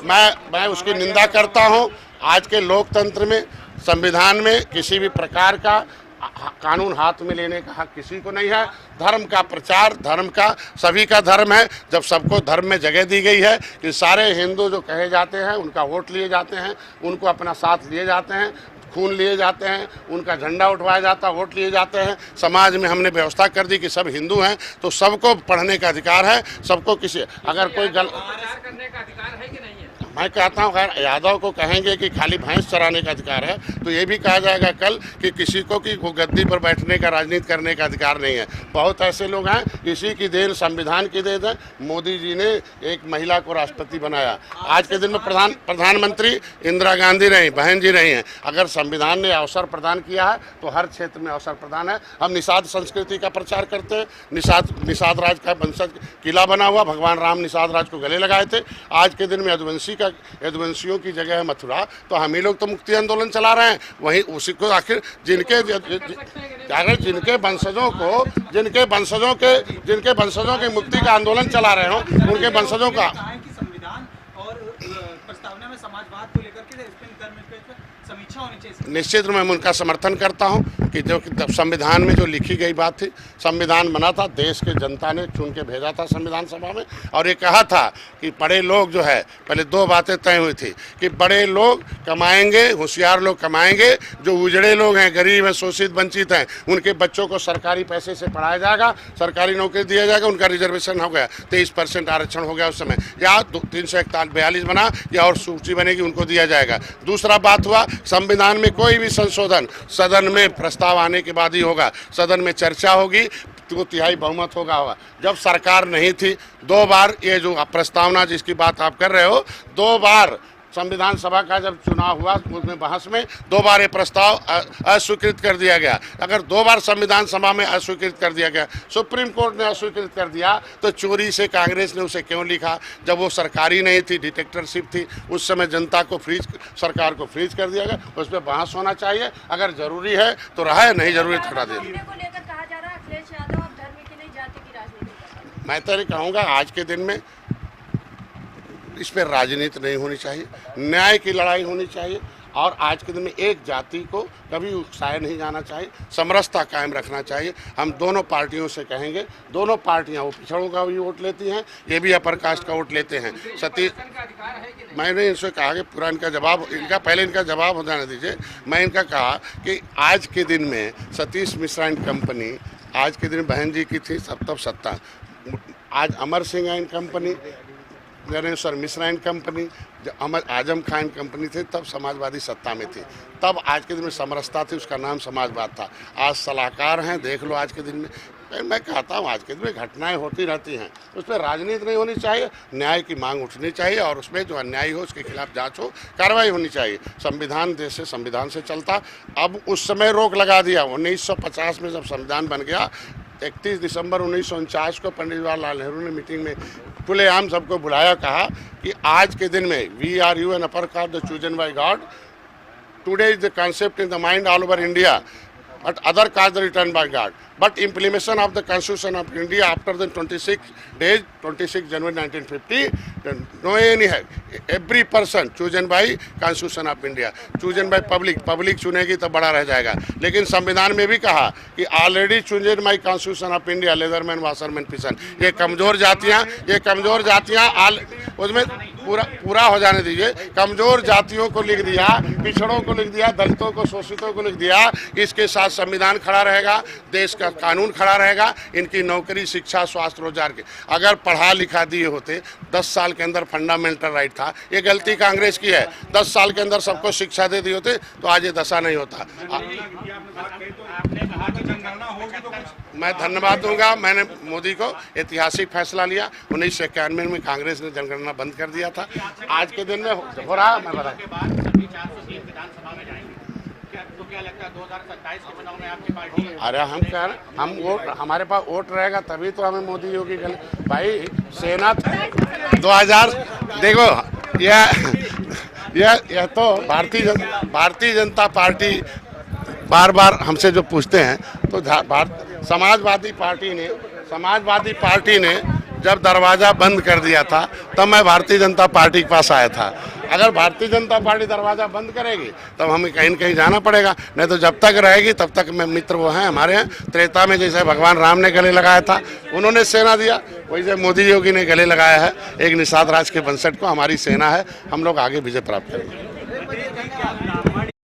मैं उसकी निंदा करता हूं। आज के लोकतंत्र में, संविधान में किसी भी प्रकार का कानून हाथ में लेने का हक किसी को नहीं है। धर्म का प्रचार, धर्म का सभी का धर्म है। जब सबको धर्म में जगह दी गई है कि सारे हिंदू जो कहे जाते हैं उनका वोट लिए जाते हैं, उनको अपना साथ लिए जाते हैं, खून लिए जाते हैं, उनका झंडा उठवाया जाता है, वोट लिए जाते हैं। समाज में हमने व्यवस्था कर दी कि सब हिंदू हैं तो सबको पढ़ने का अधिकार है, सबको किसी अगर कोई करने का अधिकार है कि नहीं है? मैं कहता हूँ अगर यादव को कहेंगे कि खाली भैंस चराने का अधिकार है तो ये भी कहा जाएगा कल कि किसी को कि वो गद्दी पर बैठने का, राजनीति करने का अधिकार नहीं है। बहुत ऐसे लोग हैं, इसी की देन, संविधान की देन है। मोदी जी ने एक महिला को राष्ट्रपति बनाया। आज के दिन में प्रधानमंत्री इंदिरा गांधी रही, बहन जी रही हैं। अगर संविधान ने अवसर प्रदान किया है तो हर क्षेत्र में अवसर प्रदान है। हम निषाद संस्कृति का प्रचार करते हैं। निषाद राज का वंशज किला बना हुआ, भगवान राम निषाद राज को गले लगाए थे। आज के दिन में यदुवंशियों की जगह है मथुरा, तो हम ही लोग तो मुक्ति आंदोलन चला रहे हैं। वहीं उसी को आखिर जिनके वंशजों के मुक्ति का आंदोलन चला रहे हो, उनके वंशजों का संविधान और प्रस्तावना में समाजवाद को लेकर के समीक्षा होनी चाहिए। निश्चित रूप में मैं उनका समर्थन करता हूं कि जो संविधान में जो लिखी गई बात थी, संविधान बना था, देश के जनता ने चुन के भेजा था संविधान सभा में, और ये कहा था कि बड़े लोग जो है, पहले दो बातें तय हुई थी कि बड़े लोग कमाएंगे, होशियार लोग कमाएंगे, जो उजड़े लोग हैं, गरीब हैं, शोषित वंचित हैं, उनके बच्चों को सरकारी पैसे से पढ़ाया जाएगा, सरकारी नौकरी दिया जाएगा। उनका रिजर्वेशन हो गया, 23% आरक्षण हो गया उस समय, या 342 बना या और सूची बनेगी, उनको दिया जाएगा। दूसरा बात हुआ, संविधान में कोई भी संशोधन सदन में प्रस्ताव आने के बाद ही होगा, सदन में चर्चा होगी, तो तिहाई बहुमत होगा। जब सरकार नहीं थी, 2 बार ये जो प्रस्तावना जिसकी बात आप कर रहे हो, 2 बार संविधान सभा का जब चुनाव हुआ उसमें बहस में 2 बार ये प्रस्ताव अस्वीकृत कर दिया गया। अगर 2 बार संविधान सभा में अस्वीकृत कर दिया गया, सुप्रीम कोर्ट ने अस्वीकृत कर दिया, तो चोरी से कांग्रेस ने उसे क्यों लिखा? जब वो सरकारी नहीं थी, डिटेक्टरशिप थी, उस समय जनता को फ्रीज, सरकार को फ्रीज कर दिया गया। उस पर बहस होना चाहिए, अगर जरूरी है तो रहा है, नहीं जरूरी हटा दे। मैं तो कहूँगा आज के दिन में इस पर राजनीति नहीं होनी चाहिए, न्याय की लड़ाई होनी चाहिए, और आज के दिन में एक जाति को कभी उकसाया नहीं जाना चाहिए, समरसता कायम रखना चाहिए। हम दोनों पार्टियों से कहेंगे, दोनों पार्टियां, वो पिछड़ों का भी वोट लेती हैं, ये भी अपर कास्ट का वोट लेते हैं। सतीश, मैंने इनसे कहा कि पूरा इनका जवाब, पहले इनका जवाब हो जाने दीजिए। मैं इनका कहा कि आज के दिन में सतीश मिश्रा एंड कंपनी, आज के दिन बहन जी की थी तब सत्ता, आज Amar Singh and company, Gyaneshwar Mishra and company, Azam Khan company थी, तब समाजवादी सत्ता में थी। तब आज के दिन में समरसता थी, उसका नाम समाजवाद था। आज सलाहकार हैं, देख लो आज के दिन में। मैं कहता हूँ आज के दिन में घटनाएं होती रहती हैं, उस पर राजनीति नहीं होनी चाहिए, न्याय की मांग उठनी चाहिए, और उसमें जो अन्याय हो उसके खिलाफ जांच हो, कार्रवाई होनी चाहिए। संविधान देश से संविधान से चलता। अब उस समय रोक लगा दिया। 1950 में जब संविधान बन गया, 31 दिसंबर 1949 को पंडित जवाहरलाल नेहरू ने मीटिंग में खुलेआम सबको बुलाया, कहा कि आज के दिन में we are you an upper caste the chosen by God, today is the concept in the mind all over India, but other caste are written by God. But implementation of the Constitution of India after the 26 days, 26 January 1950, no any every person chosen by Constitution of India, chosen by public चुनेगी तो बड़ा रह जाएगा। लेकिन संविधान में भी कहा कि already chosen by constitution of India, leatherman, washerman, पिसन, ये कमजोर जातियाँ उसमें पूरा हो जाने दीजिए। कमजोर जातियों को लिख दिया, पिछड़ों को लिख दिया, दलितों को, शोषितों को लिख दिया। इसके साथ संविधान खड़ा रहेगा, देश का कानून खड़ा रहेगा, इनकी नौकरी, शिक्षा, स्वास्थ्य, रोजगार के अगर पढ़ा लिखा दिए होते, 10 साल के अंदर फंडामेंटल राइट था। ये गलती कांग्रेस की है, 10 साल के अंदर सबको शिक्षा दे दी होते तो आज ये दशा नहीं होता। मैं धन्यवाद दूंगा, मैंने मोदी को ऐतिहासिक फैसला लिया। 1991 में कांग्रेस ने जनगणना बंद कर दिया था, आज के दिन में हो रहा। मैं बता, क्या लगता है 2027 के चुनाव में आपकी पार्टी? अरे हम कह रहे, हम वोट, हमारे पास वोट रहेगा तभी तो हमें मोदी योगी भाई सेना 2000 देखो, यह तो भारतीय जनता पार्टी बार बार हमसे जो पूछते हैं तो समाजवादी पार्टी ने जब दरवाज़ा बंद कर दिया था तब मैं भारतीय जनता पार्टी के पास आया था। अगर भारतीय जनता पार्टी दरवाज़ा बंद करेगी तब हमें कहीं न कहीं जाना पड़ेगा, नहीं तो जब तक रहेगी तब तक में मित्र वो हैं हमारे हैं। त्रेता में जैसे भगवान राम ने गले लगाया था, उन्होंने सेना दिया, वैसे मोदी योगी ने गले लगाया है एक निषाद राज के 62 को। हमारी सेना है, हम लोग आगे विजय प्राप्त करेंगे।